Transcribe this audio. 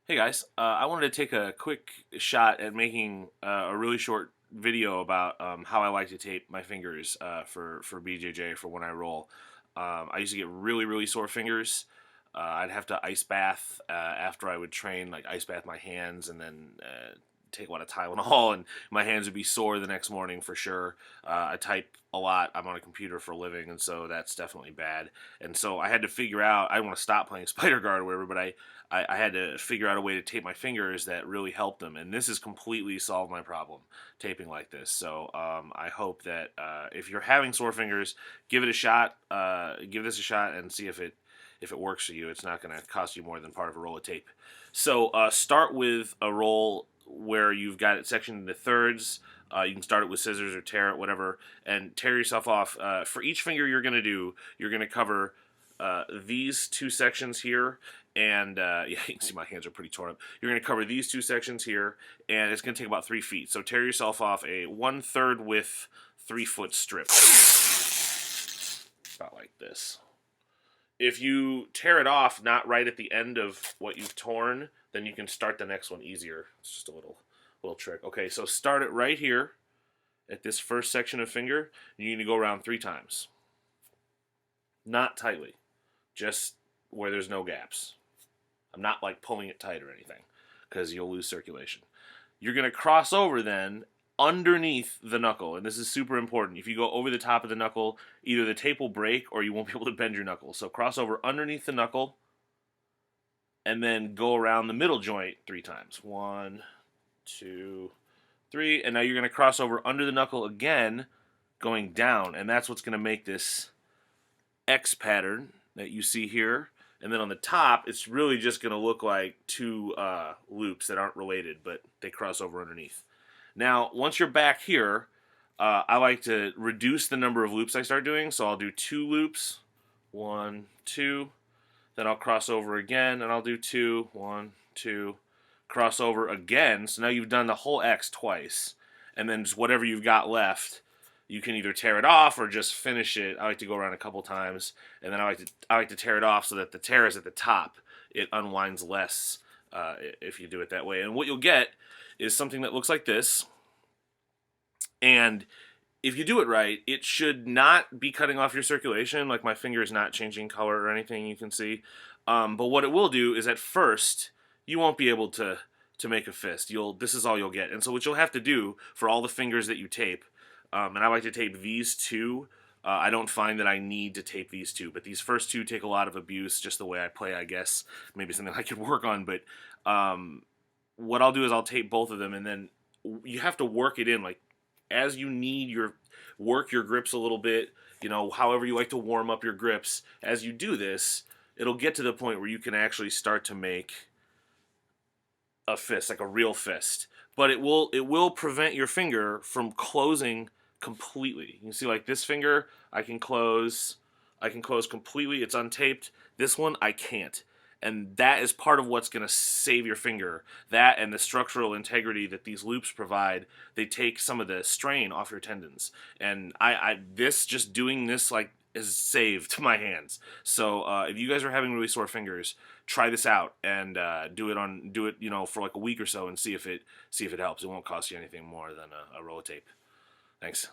Hey guys, I wanted to take a quick shot at making a really short video about how I like to tape my fingers for BJJ for when I roll. I used to get really sore fingers. I'd have to ice bath after I would train, like ice bath my hands and then take a lot of Tylenol, and my hands would be sore the next morning for sure. I type a lot. I'm on a computer for a living, and so that's definitely bad. And so I had to figure out. I didn't want to stop playing Spider Guard or whatever, but I had to figure out a way to tape my fingers that really helped them, and this has completely solved my problem, taping like this. So I hope that if you're having sore fingers, give it a shot. Give this a shot and see if it works for you. It's not going to cost you more than part of a roll of tape. So start with a roll where you've got it sectioned into thirds. You can start it with scissors or tear it, whatever, and tear yourself off. For each finger you're going to do, you're going to cover these two sections here, and yeah, you can see my hands are pretty torn up. You're going to cover these two sections here, and it's going to take about 3 feet. So tear yourself off a 1/3 width 3-foot strip, about like this. If you tear it off not right at the end of what you've torn, then you can start the next one easier. It's just a little trick. Okay, so start it right here at this first section of finger. You need to go around 3 times. Not tightly, just where there's no gaps. I'm not like pulling it tight or anything, because you'll lose circulation. You're going to cross over then underneath the knuckle, and this is super important. If you go over the top of the knuckle, either the tape will break or you won't be able to bend your knuckle. So cross over underneath the knuckle, and then go around the middle joint 3 times. 1, 2, 3, and now you're going to cross over under the knuckle again, going down, and that's what's going to make this X pattern that you see here. And then on the top, it's really just going to look like 2 loops that aren't related, but they cross over underneath. Now, once you're back here, I like to reduce the number of loops I start doing, so I'll do 2 loops, 1, 2, then I'll cross over again, and I'll do 2, 1, 2, cross over again. So now you've done the whole X twice, and then just whatever you've got left, you can either tear it off or just finish it. I like to go around a couple times, and then I like to tear it off so that the tear is at the top. It unwinds less if you do it that way. And what you'll get is something that looks like this. And if you do it right, it should not be cutting off your circulation. Like, my finger is not changing color or anything, you can see. But what it will do is, at first, you won't be able to make a fist. This is all you'll get. And so what you'll have to do for all the fingers that you tape, and I like to tape these 2. I don't find that I need to tape these 2, but these first 2 take a lot of abuse, just the way I play, I guess. Maybe something I could work on, but what I'll do is I'll tape both of them, and then you have to work it in, like, as you need work your grips a little bit, however you like to warm up your grips. As you do this, it'll get to the point where you can actually start to make a fist, like a real fist. But it will prevent your finger from closing completely. You can see, like, this finger, I can close completely. It's untaped. This one, I can't. And that is part of what's going to save your finger. That and the structural integrity that these loops provide, they take some of the strain off your tendons. And just doing this, like, has saved my hands. So if you guys are having really sore fingers, try this out and do it for like a week or so and see if it helps. It won't cost you anything more than a roll of tape. Thanks.